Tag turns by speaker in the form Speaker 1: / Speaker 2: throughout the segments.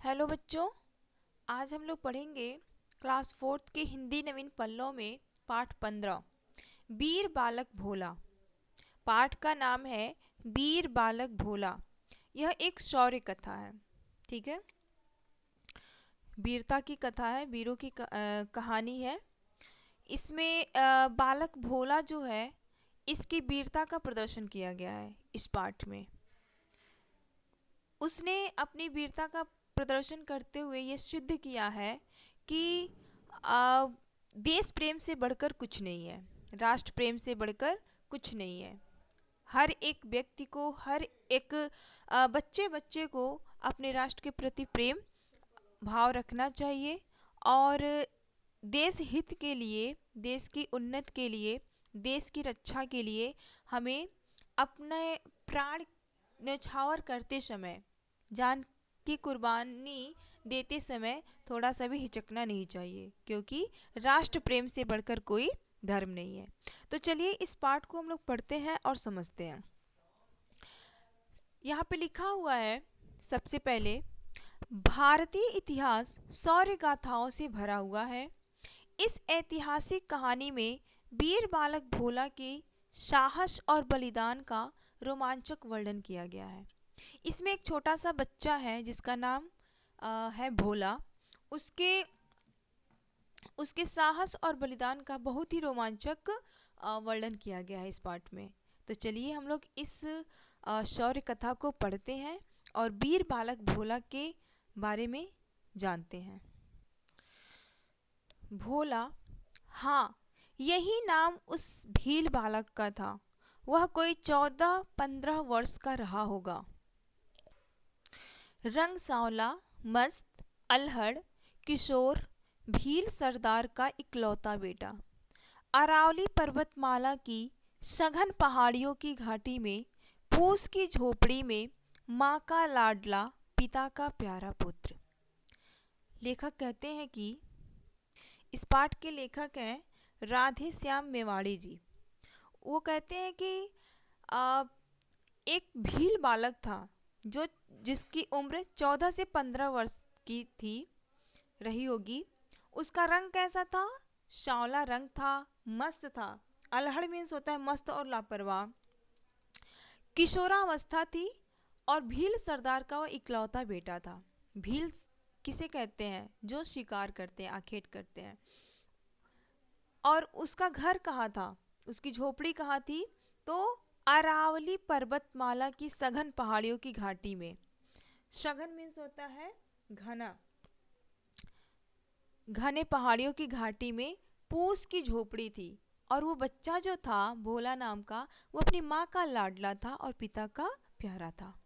Speaker 1: Hello बच्चों, आज हम लोग पढ़ेंगे क्लास फोर्थ के हिंदी नवीन पन्नों में पाठ 15 वीर बालक भोला। पाठ का नाम है वीर बालक भोला। यह एक शौर्य कथा है। ठीक है, वीरता की कथा है, वीरों की कहानी है। इसमें बालक भोला जो है, इसकी वीरता का प्रदर्शन किया गया है। इस पाठ में उसने अपनी वीरता का प्रदर्शन करते हुए ये सिद्ध किया है कि देश प्रेम से बढ़कर कुछ नहीं है, राष्ट्र प्रेम से बढ़कर कुछ नहीं है। हर एक व्यक्ति को, हर एक बच्चे बच्चे को अपने राष्ट्र के प्रति प्रेम भाव रखना चाहिए और देश हित के लिए, देश की उन्नति के लिए, देश की रक्षा के लिए हमें अपने प्राण न्यौछावर करते समय, जान की कुर्बानी देते समय थोड़ा सा भी हिचकना नहीं चाहिए, क्योंकि राष्ट्र प्रेम से बढ़कर कोई धर्म नहीं है। तो चलिए इस पाठ को हम लोग पढ़ते हैं और समझते हैं। यहाँ पे लिखा हुआ है, सबसे पहले भारतीय इतिहास शौर्य गाथाओं से भरा हुआ है। इस ऐतिहासिक कहानी में वीर बालक भोला के साहस और बलिदान का रोमांचक वर्णन किया गया है। इसमें एक छोटा सा बच्चा है जिसका नाम है भोला। उसके साहस और बलिदान का बहुत ही रोमांचक वर्णन किया गया है इस पाठ में। तो चलिए हम लोग इस शौर्य कथा को पढ़ते हैं और वीर बालक भोला के बारे में जानते हैं। भोला, हाँ, यही नाम उस भील बालक का था। वह कोई 14-15 वर्ष का रहा होगा। रंग सांवला, मस्त, अल्हड़, किशोर, भील सरदार का इकलौता बेटा। अरावली पर्वतमाला की सघन पहाड़ियों की घाटी में फूस की झोपड़ी में माँ का लाडला, पिता का प्यारा पुत्र। लेखक कहते हैं कि इस पाठ के लेखक हैं राधे श्याम मेवाड़ी जी। वो कहते हैं कि एक भील बालक था जिसकी उम्र 14 से 15 वर्ष की थी, रही होगी। उसका रंग कैसा था? सांवला रंग था, मस्त था। अल्हड़ मीन्स होता है मस्त और लापरवाह। किशोरावस्था थी और भील सरदार का वह इकलौता बेटा था। भील किसे कहते हैं? जो शिकार करते हैं, आखेट करते हैं। और उसका घर कहाँ था? उसकी झोपड़ी कहाँ थी? तो अरावली पर्वतमाला की सघन पहाड़ियों की घाटी में। सघन मीन्स होता है घना। घने पहाड़ियों की घाटी में पूस की झोपड़ी थी और वो बच्चा जो था भोला नाम का, वो अपनी माँ का लाडला था और पिता का प्यारा था।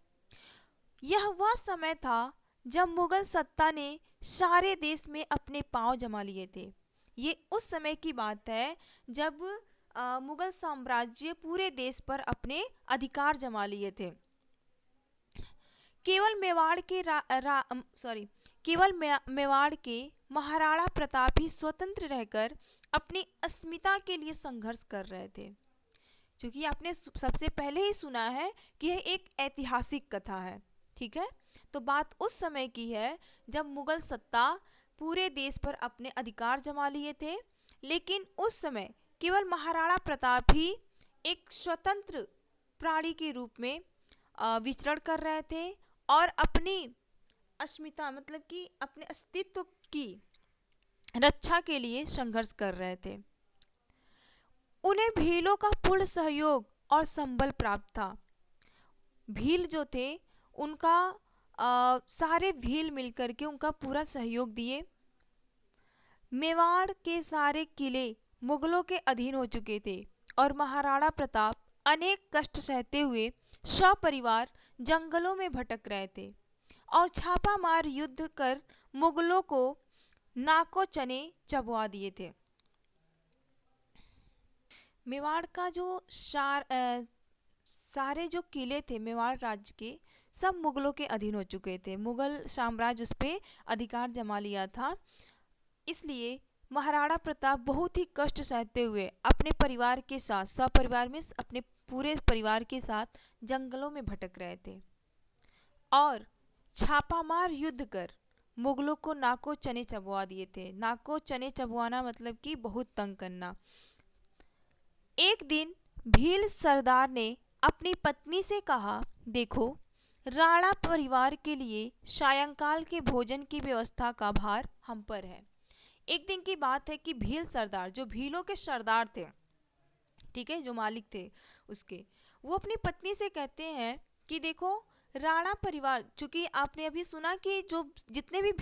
Speaker 1: यह वह समय था जब मुगल सत्ता ने सारे देश में अपने पांव जमा लिए थे। ये उस समय की बात है जब मुगल साम्राज्य पूरे देश पर अपने अधिकार जमा लिए थे। केवल मेवाड़ के महाराणा प्रताप ही स्वतंत्र रहकर अपनी अस्मिता के लिए संघर्ष कर रहे थे। क्योंकि आपने सबसे पहले ही सुना है कि यह एक ऐतिहासिक कथा है। ठीक है, तो बात उस समय की है जब मुगल सत्ता पूरे देश पर अपने अधिकार जमा लिए थे, लेकिन उस समय केवल महाराणा प्रताप ही एक स्वतंत्र प्राणी के रूप में विचरण कर रहे थे और अपनी अस्मिता मतलब कि अपने अस्तित्व की रक्षा के लिए संघर्ष कर रहे थे। उन्हें भीलों का पूर्ण सहयोग और संबल प्राप्त था। भील जो थे उनका सारे भील मिलकर के उनका पूरा सहयोग दिए। मेवाड़ के सारे किले मुगलों के अधीन हो चुके थे और महाराणा प्रताप अनेक कष्ट सहते हुए सपरिवार जंगलों में भटक रहे थे और छापामार युद्ध कर मुगलों को नाको चने चबवा दिए थे। मेवाड़ का जो सारे जो किले थे मेवाड़ राज्य के, सब मुगलों के अधीन हो चुके थे। मुगल साम्राज्य उस पर अधिकार जमा लिया था। इसलिए महाराणा प्रताप बहुत ही कष्ट सहते हुए अपने परिवार के साथ, सपरिवार में अपने पूरे परिवार के साथ जंगलों में भटक रहे थे और छापामार युद्ध कर मुगलों को नाको चने चबवा दिए थे। नाको चने चबवाना मतलब कि बहुत तंग करना। एक दिन भील सरदार ने अपनी पत्नी से कहा, देखो, राणा परिवार के लिए सायंकाल के भोजन की व्यवस्था का भार हम पर है। एक दिन की बात है कि भील सरदार, जो भीलों के सरदार थे, ठीक है, जो मालिक थे उसके, वो अपनी पत्नी से कहते हैं कि देखो, राणा परिवार, चूंकि आपने अभी सुना कि जो जितने भी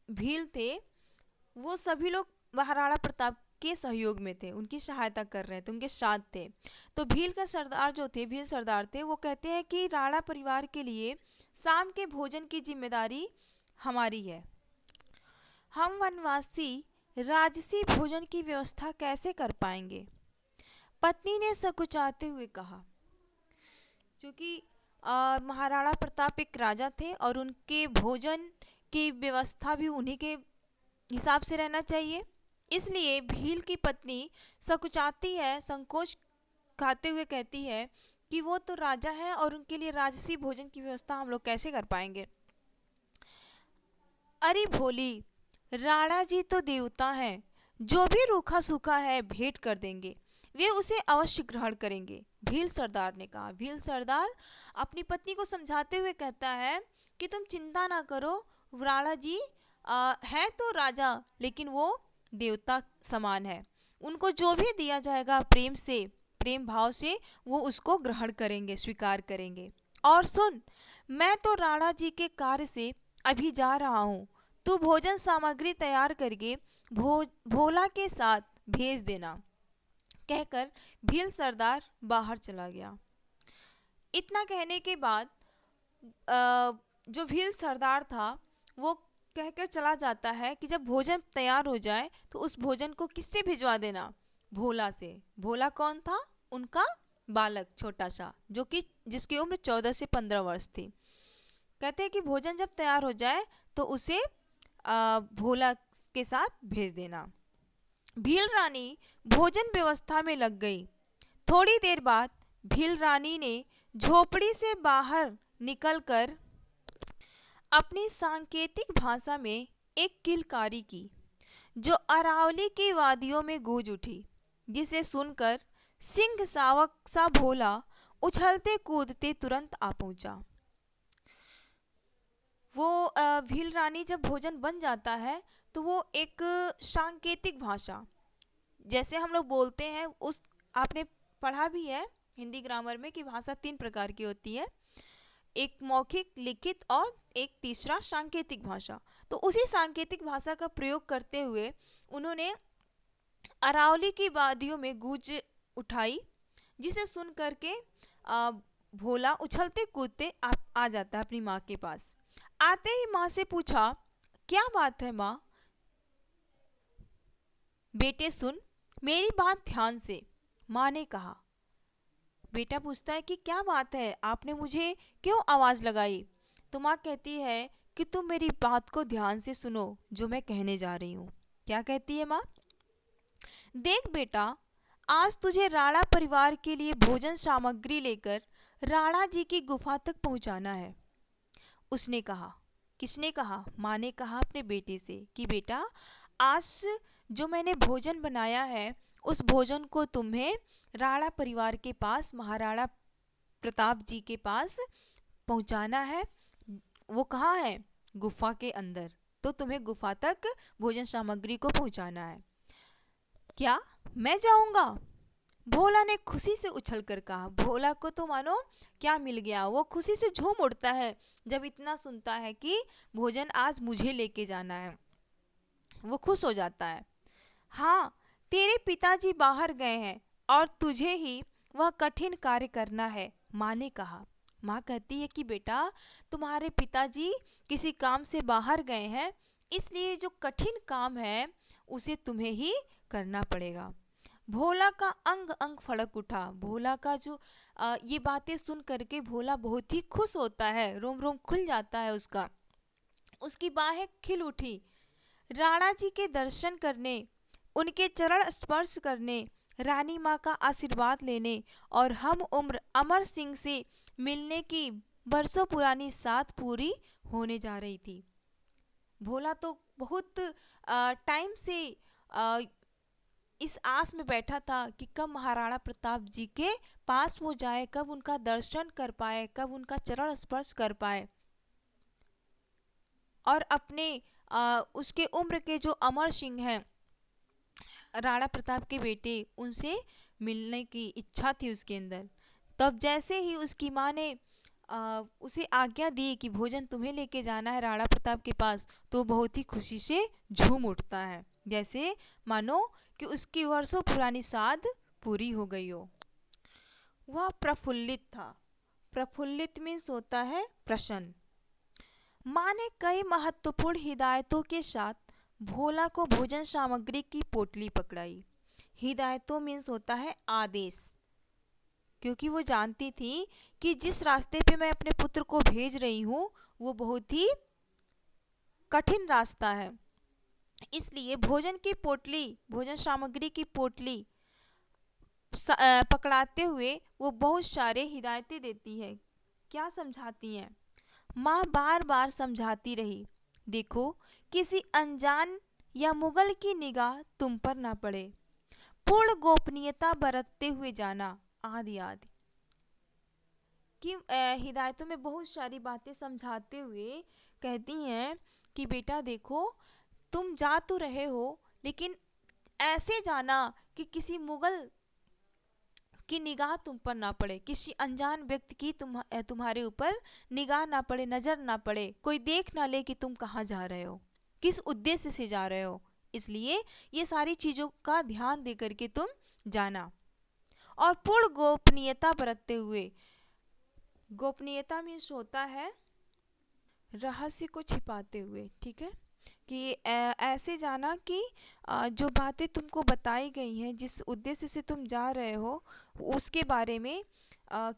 Speaker 1: भील थे, वो सभी लोग महाराणा प्रताप के सहयोग में थे, उनकी सहायता कर रहे थे, उनके साथ थे। तो भील का सरदार जो थे, भील सरदार थे, वो कहते हैं कि राणा परिवार के लिए शाम के भोजन की जिम्मेदारी हमारी है। हम वनवासी राजसी भोजन की व्यवस्था कैसे कर पाएंगे? पत्नी ने सकुचाते हुए कहा, क्योंकि महाराणा प्रताप एक राजा थे और उनके भोजन की व्यवस्था भी उन्हीं के हिसाब से रहना चाहिए। इसलिए भील की पत्नी सकुचाती है, संकोच खाते हुए कहती है कि वो तो राजा है और उनके लिए राजसी भोजन की व्यवस्था हम लोग कैसे कर पाएंगे। अरे भोली, राणा जी तो देवता हैं, जो भी रूखा सूखा है भेंट कर देंगे, वे उसे अवश्य ग्रहण करेंगे, भील सरदार ने कहा। भील सरदार अपनी पत्नी को समझाते हुए कहता है कि तुम चिंता ना करो, राणा जी है तो राजा, लेकिन वो देवता समान है, उनको जो भी दिया जाएगा प्रेम से, प्रेम भाव से वो उसको ग्रहण करेंगे, स्वीकार करेंगे। और सुन, मैं तो राणा जी के कार्य से अभी जा रहा हूँ, तू भोजन सामग्री तैयार करके भोला के साथ भेज देना, कहकर भील सरदार बाहर चला गया। इतना कहने के बाद जो भील सरदार था वो कहकर चला जाता है कि जब भोजन तैयार हो जाए तो उस भोजन को किससे भिजवा देना? भोला से। भोला कौन था? उनका बालक, छोटा सा, जो कि जिसकी उम्र 14 से 15 वर्ष थी। कहते हैं कि भोजन जब तैयार हो जाए तो उसे भोला के साथ भेज देना। भील रानी भोजन व्यवस्था में लग गई। थोड़ी देर बाद भील रानी ने झोपड़ी से बाहर निकलकर अपनी सांकेतिक भाषा में एक किलकारी की, जो अरावली की वादियों में गूंज उठी, जिसे सुनकर सिंह सावक सा भोला उछलते कूदते तुरंत आ पहुंचा। वो भील रानी जब भोजन बन जाता है तो वो एक सांकेतिक भाषा, जैसे हम लोग बोलते हैं, उस आपने पढ़ा भी है हिंदी ग्रामर में कि भाषा 3 प्रकार की होती है, एक मौखिक, लिखित और एक तीसरा सांकेतिक भाषा। तो उसी सांकेतिक भाषा का प्रयोग करते हुए उन्होंने अरावली की वादियों में गूंज उठाई, जिसे सुन करके भोला उछलते कूदते आ जाता है अपनी माँ के पास। आते ही माँ से पूछा, क्या बात है माँ? बेटे सुन, मेरी बात ध्यान से, माँ ने कहा। बेटा पूछता है कि क्या बात है, आपने मुझे क्यों आवाज़ लगाई? तो माँ कहती है कि तुम मेरी बात को ध्यान से सुनो, जो मैं कहने जा रही हूँ। क्या कहती है माँ? देख बेटा, आज तुझे राणा परिवार के लिए भोजन सामग्री लेकर राणा जी की गुफा तक पहुँचाना है, उसने कहा। किसने कहा? माँ ने कहा अपने बेटे से कि बेटा, आज जो मैंने भोजन बनाया है उस भोजन को तुम्हें राणा परिवार के पास, महाराणा प्रताप जी के पास पहुंचाना है। वो कहाँ है? गुफा के अंदर। तो तुम्हें गुफा तक भोजन सामग्री को पहुंचाना है। क्या मैं जाऊंगा? भोला ने खुशी से उछलकर कहा। भोला को तो मानो क्या मिल गया, वो खुशी से झूम उठता है जब इतना सुनता है कि भोजन आज मुझे लेके जाना है। वो खुश हो जाता है। हाँ, तेरे पिताजी बाहर गए हैं और तुझे ही वह कठिन कार्य करना है, माँ ने कहा। माँ कहती है कि बेटा, तुम्हारे पिताजी किसी काम से बाहर गए हैं, इसलिए जो कठिन काम है उसे तुम्हें ही करना पड़ेगा। भोला का अंग अंग फड़क उठा। भोला का जो ये बातें सुन करके भोला बहुत ही खुश होता है, रोम रोम खुल जाता है उसका, उसकी बाहें खिल उठी। राणा जी के दर्शन करने, उनके चरण स्पर्श करने, रानी माँ का आशीर्वाद लेने और हम उम्र अमर सिंह से मिलने की बरसों पुरानी साथ पूरी होने जा रही थी। भोला तो बहुत टाइम से आ, इस आस में बैठा था कि कब महाराणा प्रताप जी के पास वो जाए, कब उनका दर्शन कर पाए, कब उनका चरण स्पर्श कर पाए और अपने उसके उम्र के जो अमर सिंह हैं, राणा प्रताप के बेटे, उनसे मिलने की इच्छा थी उसके अंदर। तब जैसे ही उसकी माँ ने उसे आज्ञा दी कि भोजन तुम्हें लेके जाना है राणा प्रताप के पास, तो बहुत ही खुशी से झूम उठता है, जैसे मानो कि उसकी वर्षों पुरानी साध पूरी हो गई हो। वह प्रफुल्लित था। प्रफुल्लित मीन्स होता है प्रसन्न। माँ ने कई महत्वपूर्ण हिदायतों के साथ भोला को भोजन सामग्री की पोटली पकड़ाई। हिदायतों मीन्स होता है आदेश, क्योंकि वो जानती थी कि जिस रास्ते पे मैं अपने पुत्र को भेज रही हूँ वो बहुत ही कठिन रास्ता है। इसलिए भोजन की पोटली, भोजन सामग्री की पोटली पकड़ाते हुए वो बहुत सारे हिदायतें देती है। क्या समझाती हैं? माँ बार बार समझाती रही, देखो किसी अनजान या मुगल की निगाह तुम पर ना पड़े, पूर्ण गोपनीयता बरतते हुए जाना, आदि आदि। कि हिदायतों में बहुत सारी बातें समझाते हुए कहती हैं कि बेटा देखो, तुम जा तो रहे हो लेकिन ऐसे जाना कि किसी मुगल की निगाह तुम पर ना पड़े, किसी अनजान व्यक्ति की तुम्हारे ऊपर निगाह ना पड़े, नज़र ना पड़े, कोई देख ना ले कि तुम कहाँ जा रहे हो, किस उद्देश्य से जा रहे हो। इसलिए ये सारी चीज़ों का ध्यान दे करके तुम जाना। और पूर्ण गोपनीयता बरतते हुए, गोपनीयता मीन्स होता है रहस्य को छिपाते हुए, ठीक है, कि ऐसे जाना कि जो बातें तुमको बताई गई हैं, जिस उद्देश्य से तुम जा रहे हो, उसके बारे में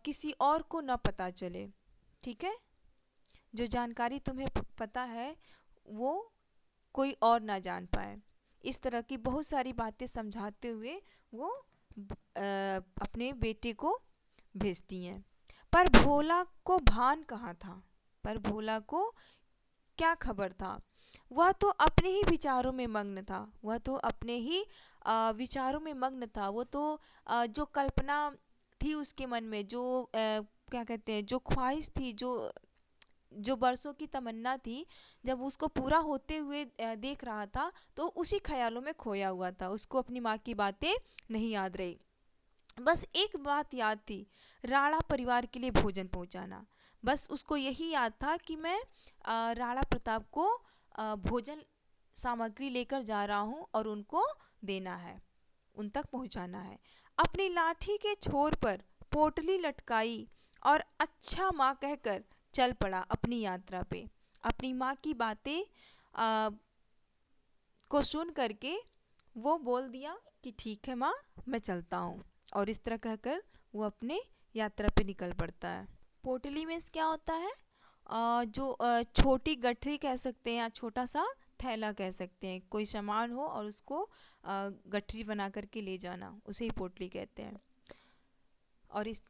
Speaker 1: किसी और को न पता चले, ठीक है। जो जानकारी तुम्हें पता है वो कोई और ना जान पाए। इस तरह की बहुत सारी बातें समझाते हुए वो अपने बेटे को भेजती हैं। पर भोला को भान कहाँ था? पर भोला को क्या खबर था? वह तो अपने ही विचारों में मग्न था, वह तो अपने ही विचारों में मग्न था। वो तो जो कल्पना थी उसके मन में, जो क्या कहते हैं, जो ख्वाहिश थी, जो बरसों की तमन्ना थी, जब उसको पूरा होते हुए देख रहा था तो उसी ख्यालों में खोया हुआ था। उसको अपनी माँ की बातें नहीं याद रही, बस एक बात याद थी, राणा परिवार के लिए भोजन पहुंचाना। बस उसको यही याद था कि मैं राणा प्रताप को भोजन सामग्री लेकर जा रहा हूँ और उनको देना है, उन तक पहुँचाना है। अपनी लाठी के छोर पर पोटली लटकाई और अच्छा माँ कहकर चल पड़ा अपनी यात्रा पे। अपनी माँ की बातें को सुन करके वो बोल दिया कि ठीक है माँ, मैं चलता हूँ, और इस तरह कहकर वो अपने यात्रा पे निकल पड़ता है। पोटली में क्या होता है? जो छोटी गठरी कह सकते हैं या छोटा सा थैला कह सकते हैं, कोई सामान हो और उसको गठरी बना करके ले जाना, उसे ही पोटली कहते हैं। और इस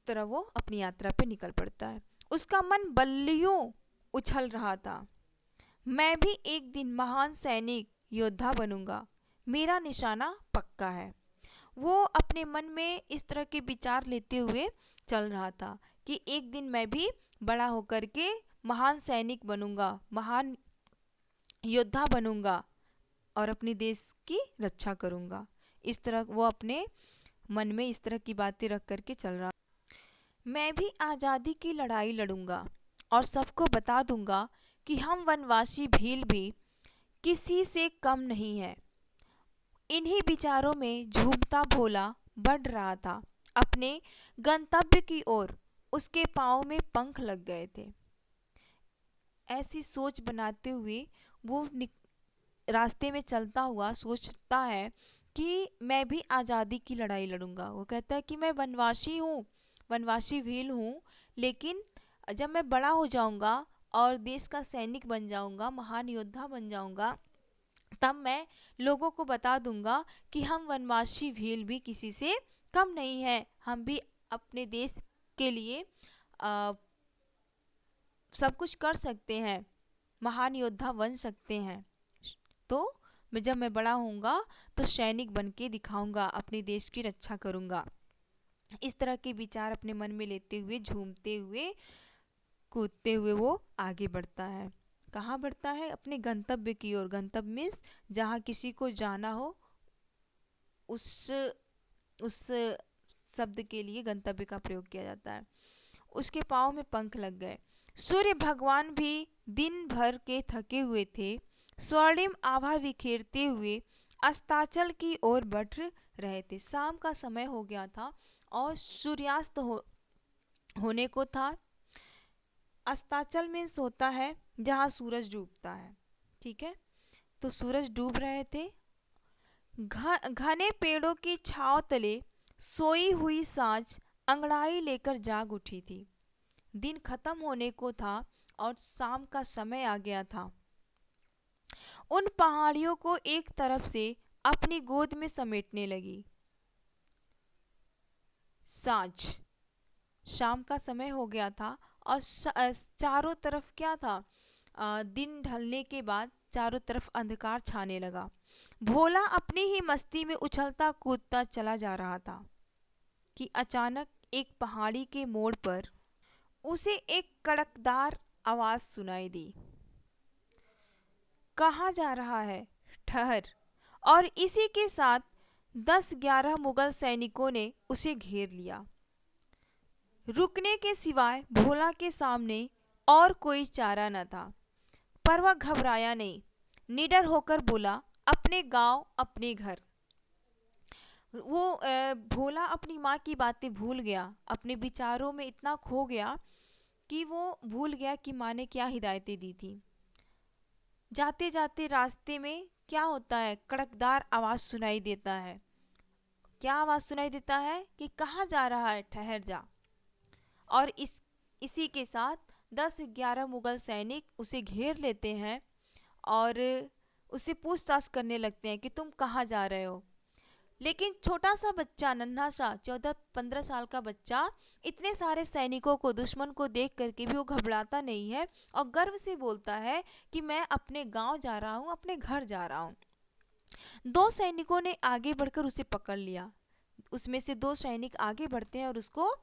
Speaker 1: तरह वो अपनी यात्रा पे निकल पड़ता है। उसका मन बल्लियों उछल रहा था, मैं भी एक दिन महान सैनिक योद्धा बनूंगा, मेरा निशाना पक्का है। वो अपने मन में इस तरह के विचार लेते हुए चल रहा था कि एक दिन मैं भी बड़ा होकर के महान सैनिक बनूंगा, महान योद्धा बनूंगा और अपने देश की रक्षा करूंगा। इस तरह वो अपने मन में इस तरह की बातें रख करके चल रहा। मैं भी आज़ादी की लड़ाई लड़ूंगा और सबको बता दूंगा कि हम वनवासी भील भी किसी से कम नहीं है। इन्हीं विचारों में झूमता भोला बढ़ रहा था अपने गंतव्य की ओर। उसके पाँव में पंख लग गए थे। ऐसी सोच बनाते हुए वो रास्ते में चलता हुआ सोचता है कि मैं भी आज़ादी की लड़ाई लड़ूंगा। वो कहता है कि मैं वनवासी हूँ, वनवासी भील हूँ, लेकिन जब मैं बड़ा हो जाऊंगा और देश का सैनिक बन जाऊंगा, महान योद्धा बन जाऊंगा, तब मैं लोगों को बता दूंगा कि हम वनवासी भील भी किसी से कम नहीं है। हम भी अपने देश के लिए सब कुछ कर सकते हैं, महान योद्धा बन सकते हैं, तो जब मैं बड़ा होऊंगा तो सैनिक बन के दिखाऊंगा, अपने देश की रक्षा करूंगा। इस तरह के विचार अपने मन में लेते हुए, झूमते हुए, कूदते हुए वो आगे बढ़ता है। कहाँ बढ़ता है? अपने गंतव्य की ओर। गंतव्य मीन्स जहाँ किसी को जाना हो, उस उस शब्द के लिए गंतव्य का प्रयोग किया जाता है। उसके पाँव में पंख लग गए। सूर्य भगवान भी दिन भर के थके हुए थे, स्वर्णिम आभा बिखेरते हुए अस्ताचल की ओर बढ़ रहे थे। शाम का समय हो गया था और सूर्यास्त होने को था। अस्ताचल मीन्स होता है जहाँ सूरज डूबता है, ठीक है। तो सूरज डूब रहे थे। घने पेड़ों की छांव तले सोई हुई सांझ अंगड़ाई लेकर जाग उठी थी। दिन खत्म होने को था और शाम का समय आ गया था। उन पहाड़ियों को एक तरफ से अपनी गोद में समेटने लगी। सांझ, शाम का समय हो गया था और चारों तरफ क्या था? दिन ढलने के बाद चारों तरफ अंधकार छाने लगा। भोला अपनी ही मस्ती में उछलता कूदता चला जा रहा था कि अचानक एक पहाड़ी के मोड़ पर उसे एक कड़कदार आवाज सुनाई दी। कहाँ जा रहा है? ठहर। और इसी के साथ 10-11 मुगल सैनिकों ने उसे घेर लिया। रुकने के सिवाय भोला के सामने और कोई चारा न था, पर वह घबराया नहीं। निडर होकर बोला, अपने गांव, अपने घर। वो भोला अपनी माँ की बातें भूल गया, अपने विचारों में इतना खो गया कि वो भूल गया कि माँ ने क्या हिदायतें दी थी। जाते जाते रास्ते में क्या होता है? कड़कदार आवाज़ सुनाई देता है। क्या आवाज़ सुनाई देता है? कि कहाँ जा रहा है? ठहर जा। और इसी के साथ 10-11 मुगल सैनिक उसे घेर लेते हैं और उससे पूछताछ करने लगते हैं कि तुम कहाँ जा रहे हो। लेकिन छोटा सा बच्चा, नन्हा सा 14-15 साल का बच्चा, इतने सारे सैनिकों को, दुश्मन को देख करके भी वो घबराता नहीं है और गर्व से बोलता है कि मैं अपने गांव जा रहा हूँ, अपने घर जा रहा हूँ। 2 सैनिकों ने आगे बढ़कर उसे पकड़ लिया। उसमें से 2 सैनिक आगे बढ़ते हैं और उसको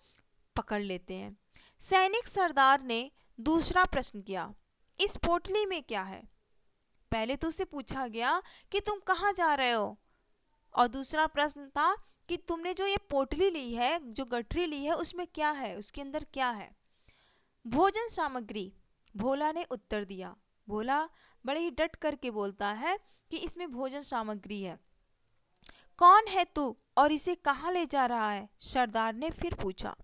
Speaker 1: पकड़ लेते हैं। सैनिक सरदार ने दूसरा प्रश्न किया, इस पोटली में क्या है? पहले तो उसे पूछा गया कि तुम कहाँ जा रहे हो, और दूसरा प्रश्न था कि तुमने जो ये पोटली ली है, जो गठरी ली है, उसमें क्या है, उसके अंदर क्या है? भोजन सामग्री, भोला ने उत्तर दिया। भोला बड़े ही डट करके बोलता है कि इसमें भोजन सामग्री है। कौन है तू और इसे कहाँ ले जा रहा है? सरदार ने फिर पूछा।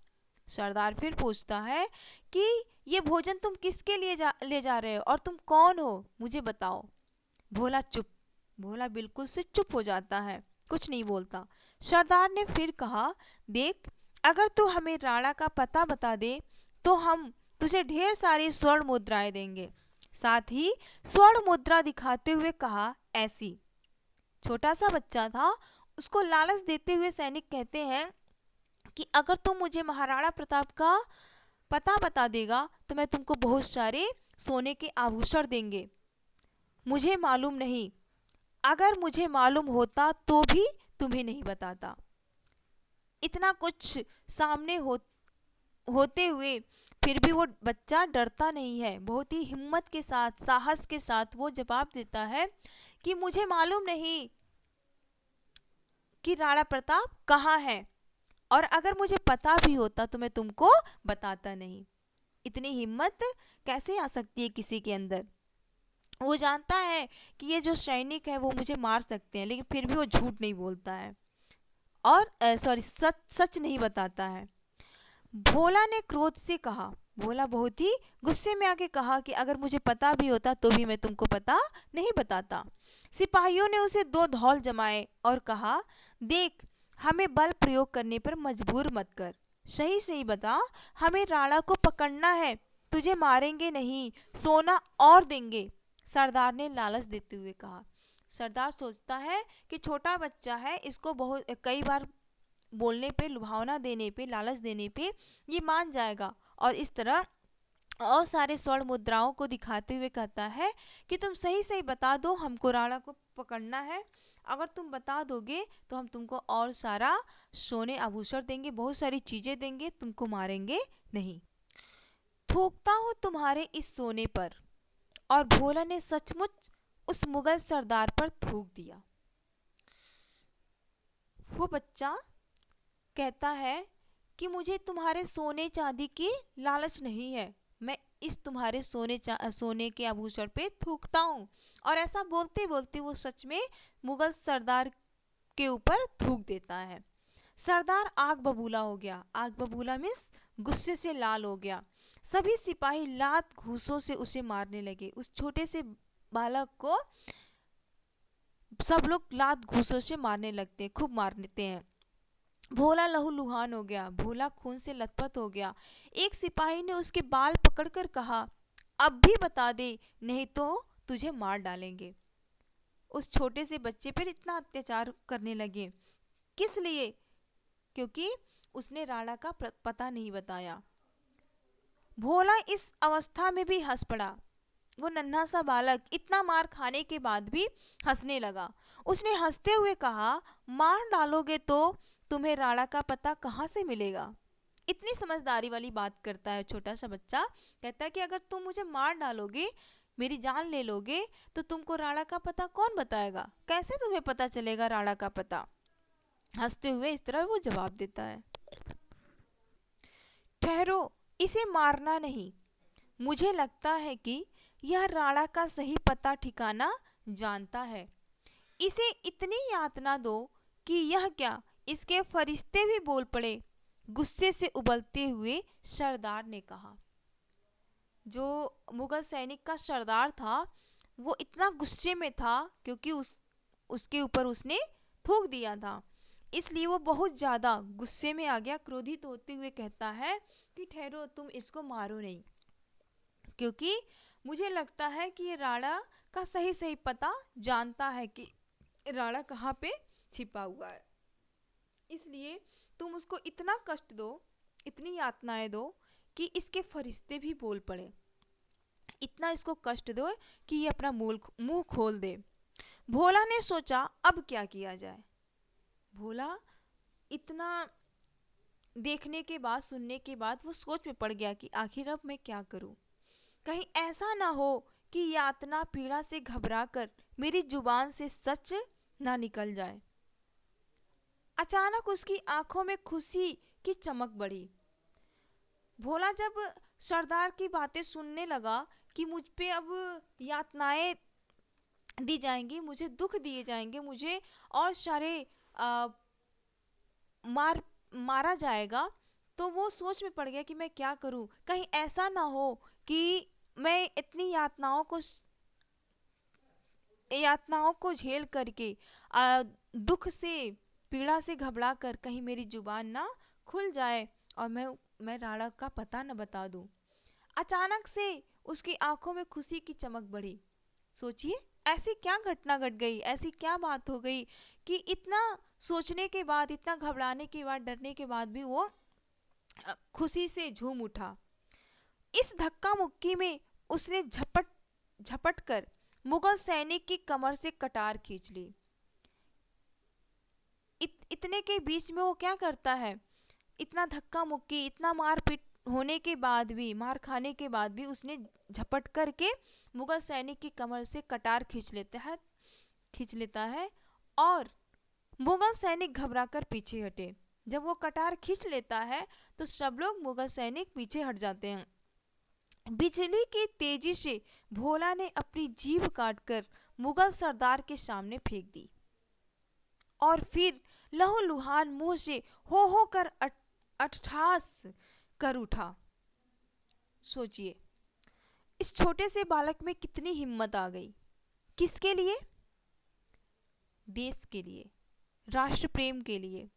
Speaker 1: सरदार फिर पूछता है कि ये भोजन तुम किसके लिए ले जा रहे हो और तुम कौन हो, मुझे बताओ। भोला चुप। भोला बिल्कुल से चुप हो जाता है, कुछ नहीं बोलता। सरदार ने फिर कहा, देख, अगर तू हमें राणा का पता बता दे तो हम तुझे ढेर सारी स्वर्ण मुद्राएं देंगे। साथ ही स्वर्ण मुद्रा दिखाते हुए कहा, ऐसी। छोटा सा बच्चा था, उसको लालच देते हुए सैनिक कहते हैं कि अगर तुम मुझे महाराणा प्रताप का पता बता देगा तो मैं तुमको बहुत सारे सोने के आभूषण देंगे। मुझे मालूम नहीं, अगर मुझे मालूम होता तो भी तुम्हें नहीं बताता। इतना कुछ सामने होते हुए फिर भी वो बच्चा डरता नहीं है। बहुत ही हिम्मत के साथ, साहस के साथ वो जवाब देता है कि मुझे मालूम नहीं कि राणा प्रताप कहाँ है, और अगर मुझे पता भी होता तो मैं तुमको बताता नहीं। इतनी हिम्मत कैसे आ सकती है किसी के अंदर? वो जानता है कि ये जो सैनिक है वो मुझे मार सकते हैं, लेकिन फिर भी वो झूठ नहीं बोलता है और सच नहीं बताता है। भोला ने क्रोध से कहा, भोला बहुत ही गुस्से में आके कहा कि अगर मुझे पता भी होता तो भी मैं तुमको पता नहीं बताता। सिपाहियों ने उसे 2 धौल जमाए और कहा, देख, हमें बल प्रयोग करने पर मजबूर मत कर, सही सही बता, हमें राणा को पकड़ना है, तुझे मारेंगे नहीं, सोना और देंगे। सरदार ने लालच देते हुए कहा। सरदार सोचता है कि छोटा बच्चा है, इसको बहुत कई बार बोलने पे, लुभावना देने पे, लालच देने पे ये मान जाएगा और इस तरह और सारे स्वर्ण मुद्राओं को दिखाते हुए कहता है कि तुम सही सही बता दो, हमको राणा को पकड़ना है। अगर तुम बता दोगे तो हम तुमको और सारा सोने आभूषण देंगे, बहुत सारी चीजें देंगे, तुमको मारेंगे नहीं। थूकता हूँ तुम्हारे इस सोने पर। और भोला ने सचमुच उस मुगल सरदार पर थूक दिया। वो बच्चा कहता है कि मुझे तुम्हारे सोने चांदी की लालच नहीं है, मैं इस तुम्हारे सोने के आभूषण पे थूकता हूँ। और ऐसा बोलते बोलते वो सच में मुगल सरदार के ऊपर थूक देता है। सरदार आग बबूला हो गया। आग बबूला मीन्स गुस्से से लाल हो गया। सभी सिपाही लात घूसों से उसे मारने लगे। उस छोटे से बालक को सब लोग लात घूसों से मारने लगते हैं, खूब मारते हैं। भोला लहूलुहान हो गया, भोला खून से लथपथ हो गया। एक सिपाही ने उसके बाल पकड़कर कहा, अब भी बता दे, नहीं तो तुझे मार डालेंगे। उस छोटे से बच्चे पर इतना अत्याचार करने लगे, किस लिए? क्योंकि उसने राणा का पता नहीं बताया। भोला इस अवस्था में भी हंस पड़ा। वो नन्हा सा बालक इतना मार खाने के बाद भी हंसने लगा। उसने हंसते हुए कहा, मार डालोगे तो तुम्हें राणा का पता कहाँ से मिलेगा? इतनी समझदारी वाली बात करता है छोटा सा बच्चा। कहता है कि अगर तुम मुझे मार डालोगे, मेरी जान ले लोगे, तो तुमको राणा का पता कौन बताएगा? कैसे तुम्हें पता चलेगा राणा का पता? हंसते हुए इस तरह वो जवाब देता है। ठहरो, इसे मारना नहीं। मुझे लगता है कि यह राणा का सही पता ठिकाना जानता है। इसे इतनी यातना दो कि यह क्या, इसके फरिश्ते भी बोल पड़े। गुस्से से उबलते हुए सरदार ने कहा। जो मुगल सैनिक का सरदार था वो इतना गुस्से में था क्योंकि उसके ऊपर उसने थूक दिया था, इसलिए वो बहुत ज़्यादा गुस्से में आ गया। क्रोधित होते हुए कहता है कि ठहरो, तुम इसको मारो नहीं, क्योंकि मुझे लगता है कि ये राणा का सही सही पता जानता है कि राणा कहाँ पे छिपा हुआ है। इसलिए तुम उसको इतना कष्ट दो, इतनी यातनाएं दो कि इसके फरिश्ते भी बोल पड़े। इतना इसको कष्ट दो कि ये अपना मुंह खोल दे। भोला ने सोचा अब क्या किया जाए। भोला इतना देखने के बाद, सुनने के बाद वो सोच में पड़ गया कि आखिर अब मैं क्या करूं। कहीं ऐसा ना हो कि यातना पीड़ा से घबराकर मेरी जुबान से सच ना निकल जाए। अचानक उसकी आंखों में खुशी की चमक बढ़ी। भोला जब सरदार की बातें सुनने लगा कि मुझ पे अब यातनाएं दी जाएंगी, मुझे दुख दिए जाएंगे, मुझे और सारे मारा जाएगा, तो वो सोच में पड़ गया कि मैं क्या करूं। कहीं ऐसा ना हो कि मैं इतनी यातनाओं को झेल करके दुख से, पीड़ा से घबरा कर कहीं मेरी जुबान ना खुल जाए और मैं राणा का पता न बता दूं। अचानक से उसकी आंखों में खुशी की चमक बढ़ी। सोचिए ऐसी क्या घटना घट गई, ऐसी क्या बात हो गई कि इतना सोचने के बाद, इतना घबराने के बाद, डरने के बाद भी वो खुशी से झूम उठा। इस धक्का मुक्की में उसने झपट कर मुगल सैनिक की कमर से कटार खींच ली। इतने के बीच में वो क्या करता है, इतना धक्का मुक्की, इतना मारपीट होने के बाद भी, मार खाने के बाद भी उसने झपट करके मुगल सैनिक की कमर से कटार खींच लेता है और मुगल सैनिक घबराकर पीछे हटे। जब वो कटार खींच लेता है तो सब लोग मुगल सैनिक पीछे हट जाते हैं। बिजली की तेजी से भोला ने अपनी जीभ काटकर मुगल सरदार के सामने फेंक दी और फिर लहूलुहान मुंह से हो कर अट्ठास कर उठा। सोचिए इस छोटे से बालक में कितनी हिम्मत आ गई। किसके लिए? देश के लिए, राष्ट्र प्रेम के लिए।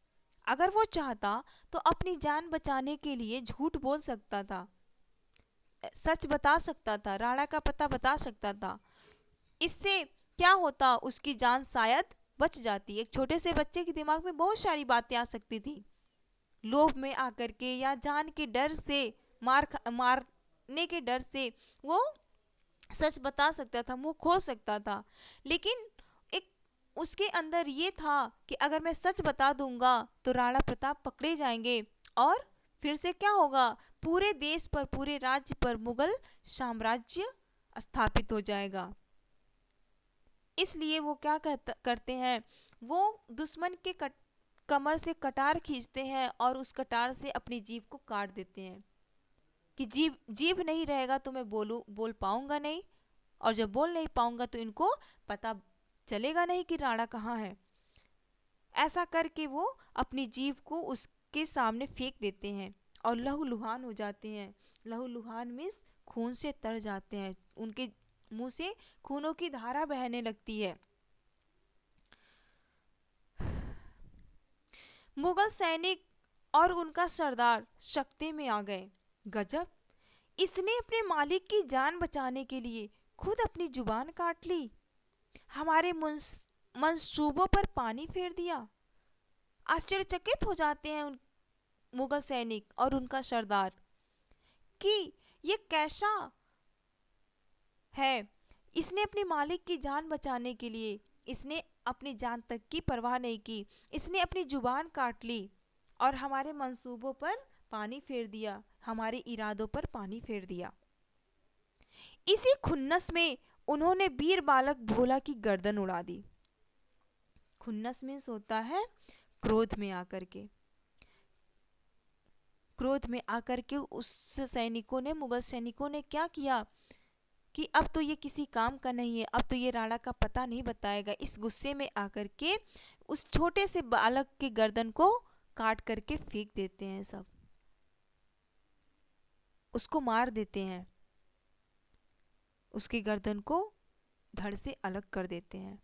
Speaker 1: अगर वो चाहता तो अपनी जान बचाने के लिए झूठ बोल सकता था, सच बता सकता था, राणा का पता बता सकता था। इससे क्या होता, उसकी जान शायद बच जाती। एक छोटे से बच्चे के दिमाग में बहुत सारी बातें आ सकती थी। लोभ में आकर के या जान के डर से मार खोने के डर से वो सच बता सकता था, मुंह खोल सकता था, लेकिन एक उसके अंदर ये था कि अगर मैं सच बता दूंगा तो राणा प्रताप पकड़े जाएंगे और फिर से क्या होगा, पूरे देश पर, पूरे राज्य पर मुगल साम्राज्य स्थापित हो जाएगा। इसलिए वो क्या करते हैं, वो दुश्मन के कमर से कटार खींचते हैं और उस कटार से अपनी जीभ को काट देते हैं कि जीभ जीभ नहीं रहेगा तो मैं बोल पाऊंगा नहीं, और जब बोल नहीं पाऊंगा तो इनको पता चलेगा नहीं कि राणा कहाँ है। ऐसा करके वो अपनी जीभ को उसके सामने फेंक देते हैं और लहूलुहान हो जाते हैं। लहूलुहान मीन्स खून से तर जाते हैं, उनके मुंह से खूनों की धारा बहने लगती है। मुगल सैनिक और उनका सरदार शक्ति में आ गए। गजब, इसने अपने मालिक की जान बचाने के लिए खुद अपनी जुबान काट ली, हमारे मंसूबों पर पानी फेर दिया। आश्चर्यचकित हो जाते हैं उन मुगल सैनिक और उनका सरदार कि ये कैसा है, इसने अपने मालिक की जान बचाने के लिए इसने अपनी जान तक की परवाह नहीं की, इसने अपनी जुबान काट ली और हमारे मंसूबों पर पानी फेर दिया, हमारे इरादों पर पानी फेर दिया। इसी खुन्नस में उन्होंने वीर बालक भोला की गर्दन उड़ा दी। खुन्नस में होता है क्रोध में आकर के, क्रोध में आकर के उस सैनिकों ने, मुगल सैनिकों ने क्या किया कि अब तो ये किसी काम का नहीं है, अब तो ये राणा का पता नहीं बताएगा। इस गुस्से में आकर के उस छोटे से बालक के गर्दन को काट करके फेंक देते हैं, सब उसको मार देते हैं, उसकी गर्दन को धड़ से अलग कर देते हैं।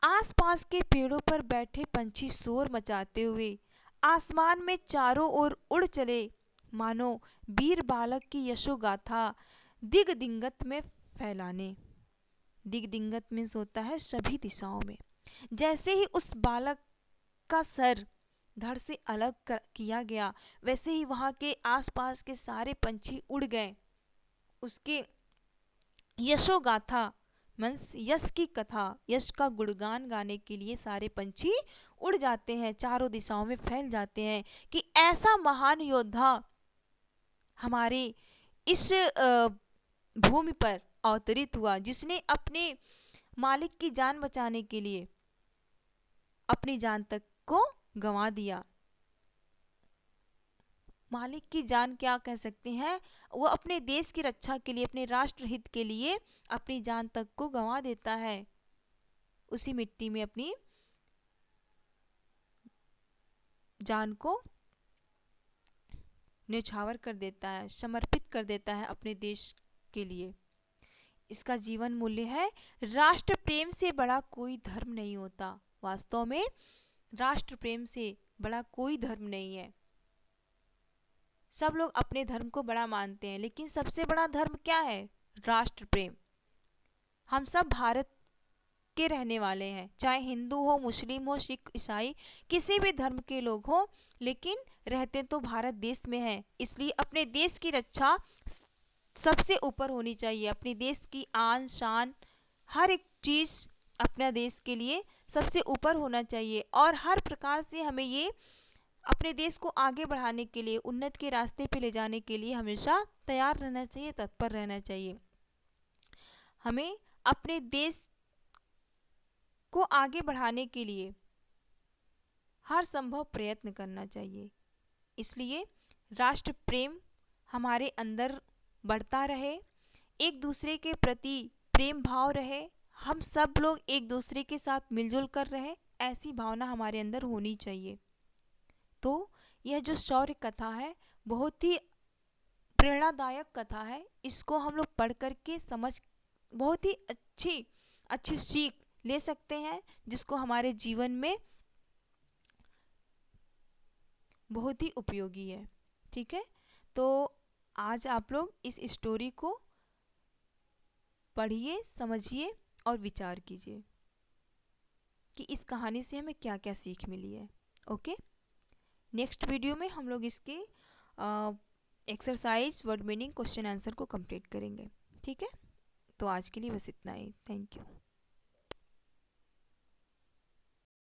Speaker 1: आसपास के पेड़ों पर बैठे पंछी शोर मचाते हुए आसमान में चारों ओर उड़ चले, मानो वीर बालक की यशोगाथा दिग दिगंत में फैलाने। दिग दिगंत में होता है सभी दिशाओं में। जैसे ही उस बालक का सर धड़ से अलग किया गया, वैसे ही वहां के आसपास के सारे पंछी उड़ गए। उसके यशोगाथा मीन्स यश की कथा, यश का गुणगान गाने के लिए सारे पंछी उड़ जाते हैं, चारों दिशाओं में फैल जाते हैं कि ऐसा महान योद्धा हमारे इस भूमि पर अवतरित हुआ, जिसने अपने मालिक की जान बचाने के लिए अपनी जान तक को गंवा दिया। मालिक की जान क्या कह सकते हैं, वो अपने देश की रक्षा के लिए, अपने राष्ट्र हित के लिए अपनी जान तक को गंवा देता है, उसी मिट्टी में अपनी जान को न्यौछावर कर देता है, समर्पित कर देता है अपने देश के लिए। इसका जीवन मूल्य है, राष्ट्र प्रेम से बड़ा कोई धर्म नहीं होता। वास्तव में राष्ट्र प्रेम से बड़ा कोई धर्म नहीं है। सब लोग अपने धर्म को बड़ा मानते हैं, लेकिन सबसे बड़ा धर्म क्या है? राष्ट्र प्रेम। हम सब भारत के रहने वाले हैं, चाहे हिंदू हो, मुस्लिम हो, सिख, ईसाई, किसी भी धर्म के लोग हो, लेकिन रहते तो भारत देश में हैं। इसलिए अपने देश की रक्षा सबसे ऊपर होनी चाहिए। अपने देश की आन शान हर एक चीज़ अपने देश के लिए सबसे ऊपर होना चाहिए, और हर प्रकार से हमें ये अपने देश को आगे बढ़ाने के लिए, उन्नति के रास्ते पे ले जाने के लिए हमेशा तैयार रहना चाहिए, तत्पर रहना चाहिए। हमें अपने देश को आगे बढ़ाने के लिए हर संभव प्रयत्न करना चाहिए। इसलिए राष्ट्र प्रेम हमारे अंदर बढ़ता रहे, एक दूसरे के प्रति प्रेम भाव रहे, हम सब लोग एक दूसरे के साथ मिलजुल कर रहे, ऐसी भावना हमारे अंदर होनी चाहिए। तो यह जो शौर्य कथा है बहुत ही प्रेरणादायक कथा है। इसको हम लोग पढ़ करके समझ बहुत ही अच्छी सीख ले सकते हैं, जिसको हमारे जीवन में बहुत ही उपयोगी है। ठीक है, तो आज आप लोग इस स्टोरी को पढ़िए, समझिए और विचार कीजिए कि इस कहानी से हमें क्या क्या सीख मिली है। ओके, नेक्स्ट वीडियो में हम लोग इसके exercise word meaning question answer को कंप्लीट करेंगे। ठीक है, तो आज के लिए बस इतना ही। Thank you.